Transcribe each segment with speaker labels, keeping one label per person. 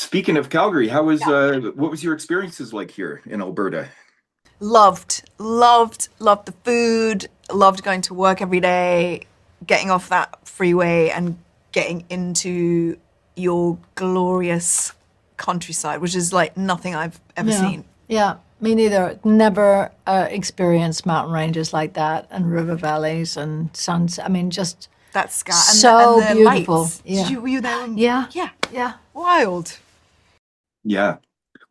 Speaker 1: Speaking of Calgary, how was what was your experiences like here in Alberta?
Speaker 2: Loved the food, loved going to work every day, getting off that freeway and getting into your glorious countryside, which is like nothing I've ever
Speaker 3: Yeah,
Speaker 2: seen.
Speaker 3: yeah, me neither. Never experienced mountain ranges like that and river valleys and suns. I mean, just
Speaker 2: That sky and
Speaker 3: so
Speaker 2: the
Speaker 3: beautiful.
Speaker 2: lights.
Speaker 3: Yeah,
Speaker 2: Were you there?
Speaker 3: yeah,
Speaker 2: Yeah,
Speaker 3: yeah.
Speaker 2: wild.
Speaker 1: Yeah.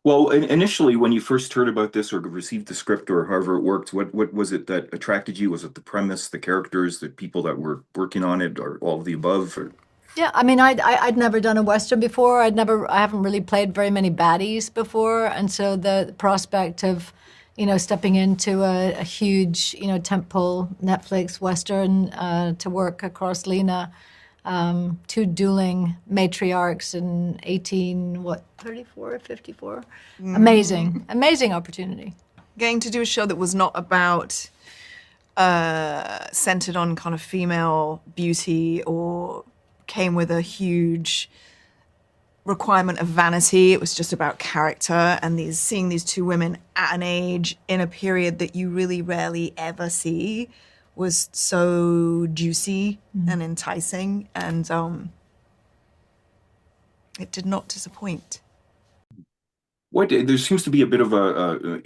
Speaker 1: Well, initially, when you first heard about this or received the script or however it worked, what was it that attracted you? Was it the premise, the characters, the people that were working on it, or all of the above? Or...
Speaker 3: Yeah, I mean, I'd never done a Western before. I haven't really played very many baddies before. And so the prospect of, stepping into a huge, tentpole Netflix Western to work across Lena, two dueling matriarchs in 34, 54. Amazing opportunity.
Speaker 2: Getting to do a show that was not about centered on kind of female beauty or came with a huge requirement of vanity. It was just about character and seeing these two women at an age in a period that you really rarely ever see was so juicy and enticing, and it did not disappoint.
Speaker 1: What there seems to be a bit of a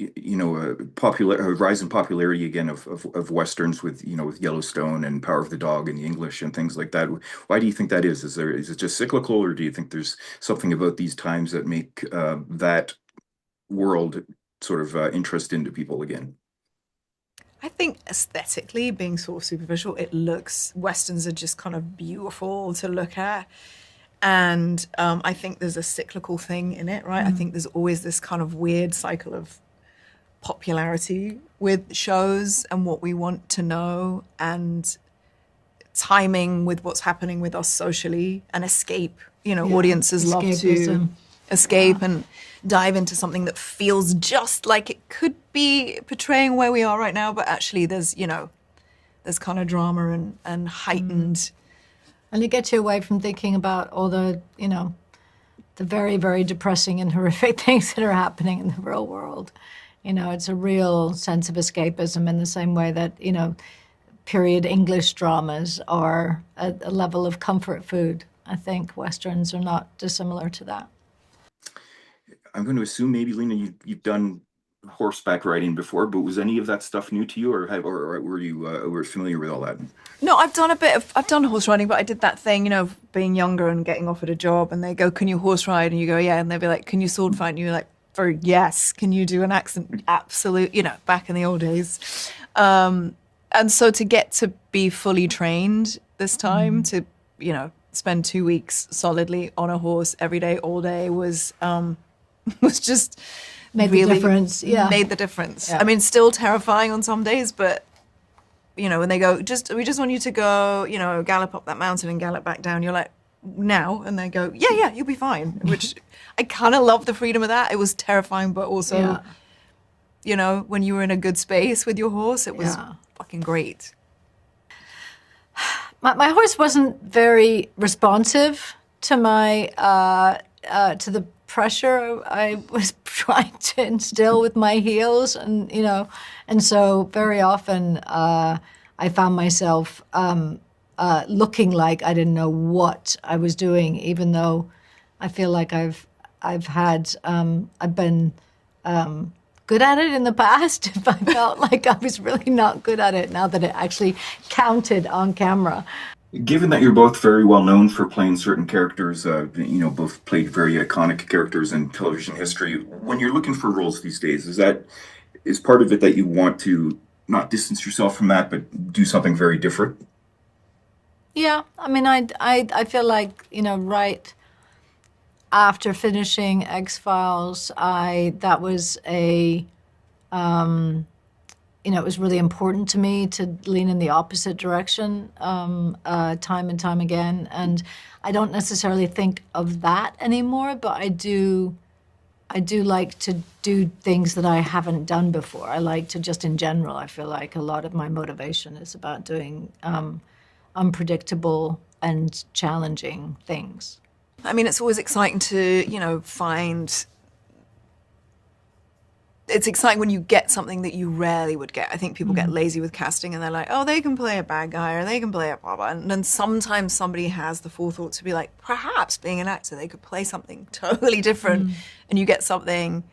Speaker 1: rise in popularity again of westerns with with Yellowstone and Power of the Dog and the English and things like that. Why do you think that is? Is it just cyclical, or do you think there's something about these times that make that world sort of interest into people again?
Speaker 2: I think aesthetically, being sort of superficial, westerns are just kind of beautiful to look at. And I think there's a cyclical thing in it, right? I think there's always this kind of weird cycle of popularity with shows and what we want to know and timing with what's happening with us socially and escape. Audiences love to
Speaker 3: Escapism.
Speaker 2: escape and dive into something that feels just like it could be portraying where we are right now, but actually there's kind of drama and heightened.
Speaker 3: And it gets you away from thinking about all the very, very depressing and horrific things that are happening in the real world. It's a real sense of escapism in the same way that, period English dramas are a level of comfort food. I think Westerns are not dissimilar to that.
Speaker 1: I'm going to assume maybe Lena, you've done horseback riding before, but was any of that stuff new to you, or were you were familiar with all that?
Speaker 2: No, I've done horse riding, but I did that thing, of being younger and getting offered a job and they go, "Can you horse ride?" And you go, "Yeah." And they'd be like, "Can you sword fight?" And you're like, yes. Can you do an accent? Absolute, back in the old days. And so to get to be fully trained this time, to, spend 2 weeks solidly on a horse every day, all day was just
Speaker 3: Made the difference, yeah.
Speaker 2: made the difference.
Speaker 3: Yeah.
Speaker 2: I mean, still terrifying on some days, but when they go, we just want you to go, gallop up that mountain and gallop back down. You're like, now? And they go, yeah, you'll be fine. Which I kind of love the freedom of that. It was terrifying, but also, when you were in a good space with your horse, it was fucking great.
Speaker 3: My horse wasn't very responsive to my to the pressure I was trying to instill with my heels, and so very often I found myself looking like I didn't know what I was doing, even though I feel like I've been good at it in the past. If I felt like I was really not good at it now that it actually counted on camera.
Speaker 1: Given that you're both very well known for playing certain characters, both played very iconic characters in television history. When you're looking for roles these days, is part of it that you want to not distance yourself from that, but do something very different?
Speaker 3: Yeah, I mean, I feel like right after finishing X-Files, that was it was really important to me to lean in the opposite direction time and time again. And I don't necessarily think of that anymore, but I do like to do things that I haven't done before. I like to just in general, I feel like a lot of my motivation is about doing unpredictable and challenging things.
Speaker 2: I mean, it's always exciting to, find. It's exciting when you get something that you rarely would get. I think people get lazy with casting and they're like, oh, they can play a bad guy or they can play a blah, blah. And then sometimes somebody has the forethought to be like, perhaps being an actor, they could play something totally different and you get something,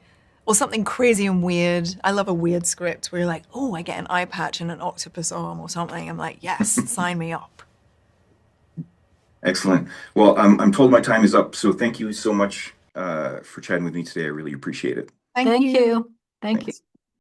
Speaker 2: or something crazy and weird. I love a weird script where you're like, oh, I get an eye patch and an octopus arm or something. I'm like, yes, sign me up.
Speaker 1: Excellent. Well, I'm told my time is up, so thank you so much for chatting with me today. I really appreciate it.
Speaker 3: Thank you. Thank you.
Speaker 1: Thanks.